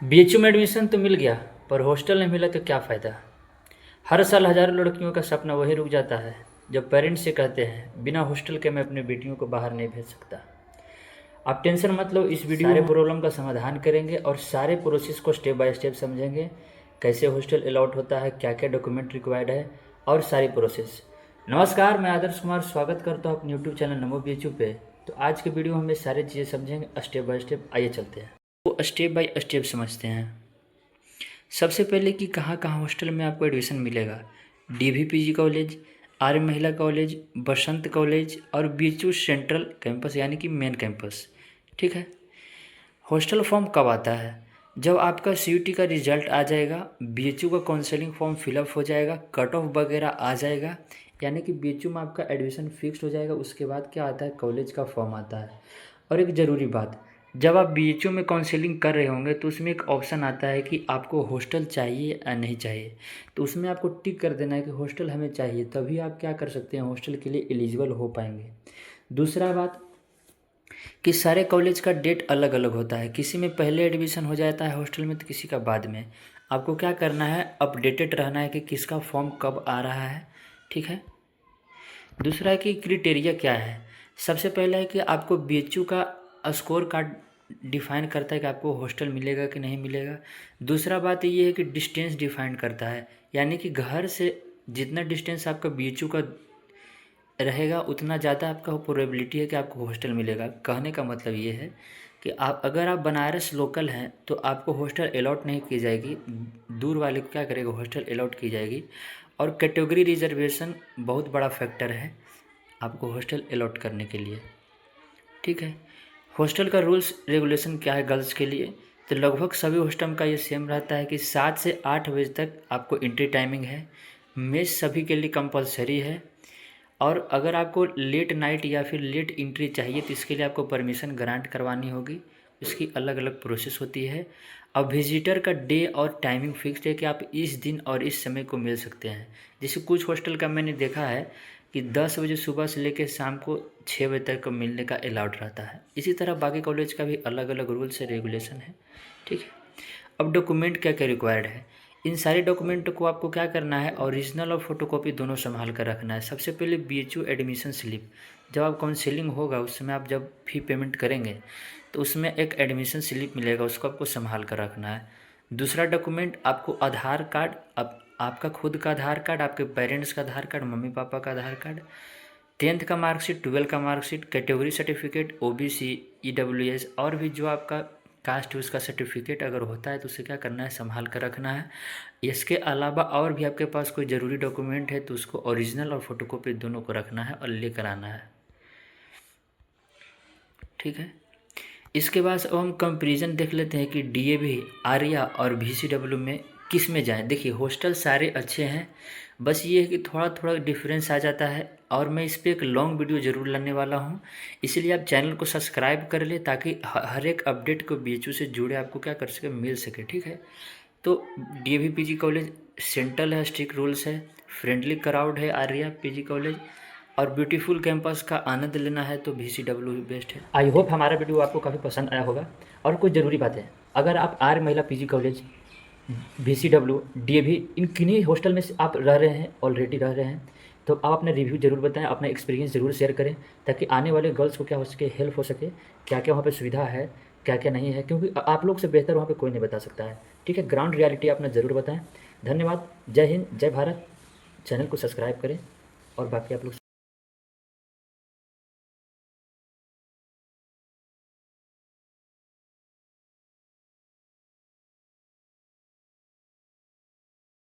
BHU में admission तो मिल गया पर हॉस्टल नहीं मिला तो क्या फ़ायदा। हर साल हज़ारों लड़कियों का सपना वही रुक जाता है जब पेरेंट्स से कहते हैं बिना हॉस्टल के मैं अपनी बेटियों को बाहर नहीं भेज सकता। आप टेंशन मत लो, इस वीडियो सारे प्रॉब्लम का समाधान करेंगे और सारे प्रोसेस को स्टेप बाय स्टेप समझेंगे। कैसे हॉस्टल अलॉट होता है, क्या क्या डॉक्यूमेंट रिक्वायर्ड है और सारी प्रोसेस। नमस्कार, मैं आदर्श कुमार स्वागत करता हूँ अपने यूट्यूब चैनल नमो बीएचयू पे। तो आज के वीडियो में हम सारी चीज़ें समझेंगे स्टेप बाय स्टेप। आइए चलते हैं तो स्टेप बाय स्टेप समझते हैं। सबसे पहले कि कहाँ कहाँ हॉस्टल में आपको एडमिशन मिलेगा। डीवीपीजी कॉलेज, आर्य महिला कॉलेज, बसंत कॉलेज और बीएचयू सेंट्रल कैंपस यानी कि मेन कैंपस। ठीक है। हॉस्टल फॉर्म कब आता है? जब आपका सीयूटी का रिजल्ट आ जाएगा, बीएचयू का काउंसलिंग फॉर्म फिलअप हो जाएगा, कट ऑफ वगैरह आ जाएगा, यानी कि बीएचयू में आपका एडमिशन फिक्स हो जाएगा। उसके बाद क्या आता है, कॉलेज का फॉर्म आता है। और एक ज़रूरी बात, जब आप बीएचयू में काउंसलिंग कर रहे होंगे तो उसमें एक ऑप्शन आता है कि आपको हॉस्टल चाहिए या नहीं चाहिए। तो उसमें आपको टिक कर देना है कि हॉस्टल हमें चाहिए, तभी आप क्या कर सकते हैं, हॉस्टल के लिए एलिजिबल हो पाएंगे। दूसरा बात कि सारे कॉलेज का डेट अलग अलग होता है, किसी में पहले एडमिशन हो जाता है हॉस्टल में तो किसी का बाद में। आपको क्या करना है, अपडेटेड रहना है कि किसका फॉर्म कब आ रहा है। ठीक है। दूसरा है कि क्राइटेरिया क्या है। सबसे पहला है कि आपको बीएचयू का स्कोर कार्ड डिफाइन करता है कि आपको हॉस्टल मिलेगा कि नहीं मिलेगा। दूसरा बात ये है कि डिस्टेंस डिफाइन करता है, यानी कि घर से जितना डिस्टेंस आपका बीएचयू का रहेगा उतना ज़्यादा आपका प्रोबेबिलिटी है कि आपको हॉस्टल मिलेगा। कहने का मतलब ये है कि आप अगर आप बनारस लोकल हैं तो आपको हॉस्टल अलॉट नहीं की जाएगी, दूर वाले को क्या करेगा, हॉस्टल अलॉट की जाएगी। और कैटेगरी रिजर्वेशन बहुत बड़ा फैक्टर है आपको हॉस्टल अलॉट करने के लिए। ठीक है। हॉस्टल का रूल्स रेगुलेशन क्या है गर्ल्स के लिए, तो लगभग सभी हॉस्टल का ये सेम रहता है कि 7 से 8 बजे तक आपको एंट्री टाइमिंग है। मेस सभी के लिए कंपलसरी है। और अगर आपको लेट नाइट या फिर लेट एंट्री चाहिए तो इसके लिए आपको परमिशन ग्रांट करवानी होगी। इसकी अलग अलग प्रोसेस होती है। अब विजिटर का डे और टाइमिंग फिक्स्ड है कि आप इस दिन और इस समय को मिल सकते हैं। जैसे कुछ हॉस्टल का मैंने देखा है कि 10 बजे सुबह से लेकर शाम को 6 बजे तक को मिलने का अलाउड रहता है। इसी तरह बाकी कॉलेज का भी अलग अलग रूल्स है, रेगुलेशन है। ठीक है। अब डॉक्यूमेंट क्या क्या रिक्वायर्ड है, इन सारे डॉक्यूमेंट को आपको क्या करना है, ओरिजिनल और फोटोकॉपी दोनों संभाल कर रखना है। सबसे पहले बीएचयू एडमिशन स्लिप, जब आप काउंसलिंग होगा उस समय आप जब फी पेमेंट करेंगे तो उसमें एक एडमिशन स्लिप मिलेगा, उसको आपको संभाल कर रखना है। दूसरा डॉक्यूमेंट आपको आधार कार्ड, आपका खुद का आधार कार्ड, आपके पेरेंट्स का आधार कार्ड, मम्मी पापा का आधार कार्ड, 10th का मार्कशीट, 12 का marksheet, category certificate, OBC, EWS और भी जो आपका कास्ट है उसका सर्टिफिकेट अगर होता है तो उसे क्या करना है, संभाल कर रखना है। इसके अलावा और भी आपके पास कोई ज़रूरी डॉक्यूमेंट है तो उसको ओरिजिनल और फोटोकॉपी दोनों को रखना है और लेकर आना है। ठीक है। इसके बाद अब हम कंपेरिजन देख लेते हैं कि डीएवी, आर्या और बीसीडब्ल्यू में किस में जाएं। देखिए हॉस्टल सारे अच्छे हैं, बस ये है कि थोड़ा थोड़ा डिफरेंस आ जाता है और मैं इस पर एक लॉन्ग वीडियो ज़रूर लाने वाला हूँ। इसलिए आप चैनल को सब्सक्राइब कर ले ताकि हर एक अपडेट को बीएचयू से जुड़े आपको क्या कर सके, मिल सके। ठीक है। तो डीएवी पीजी कॉलेज सेंट्रल है, स्ट्रिक्ट रूल्स है, फ्रेंडली क्राउड है आर्या पीजी कॉलेज, और ब्यूटीफुल कैंपस का आनंद लेना है तो बीसीडब्ल्यू ही बेस्ट है। आई होप हमारा वीडियो आपको काफ़ी पसंद आया होगा। और कुछ ज़रूरी बात है, अगर आप आर्य महिला पीजी कॉलेज, बीसीडब्ल्यू, डीएवी इन किन्हीं हॉस्टल में से आप रह रहे हैं, ऑलरेडी रह रहे हैं, तो आप अपना रिव्यू ज़रूर बताएं, अपना एक्सपीरियंस ज़रूर शेयर करें ताकि आने वाले गर्ल्स को क्या हो सके, हेल्प हो सके, क्या क्या वहाँ पे सुविधा है, क्या क्या नहीं है, क्योंकि आप लोग से बेहतर वहाँ पे कोई नहीं बता सकता है। ठीक है। ग्राउंड रियलिटी अपना ज़रूर बताएं। धन्यवाद। जय हिंद, जय भारत। चैनल को सब्सक्राइब करें और बाकी आप लोग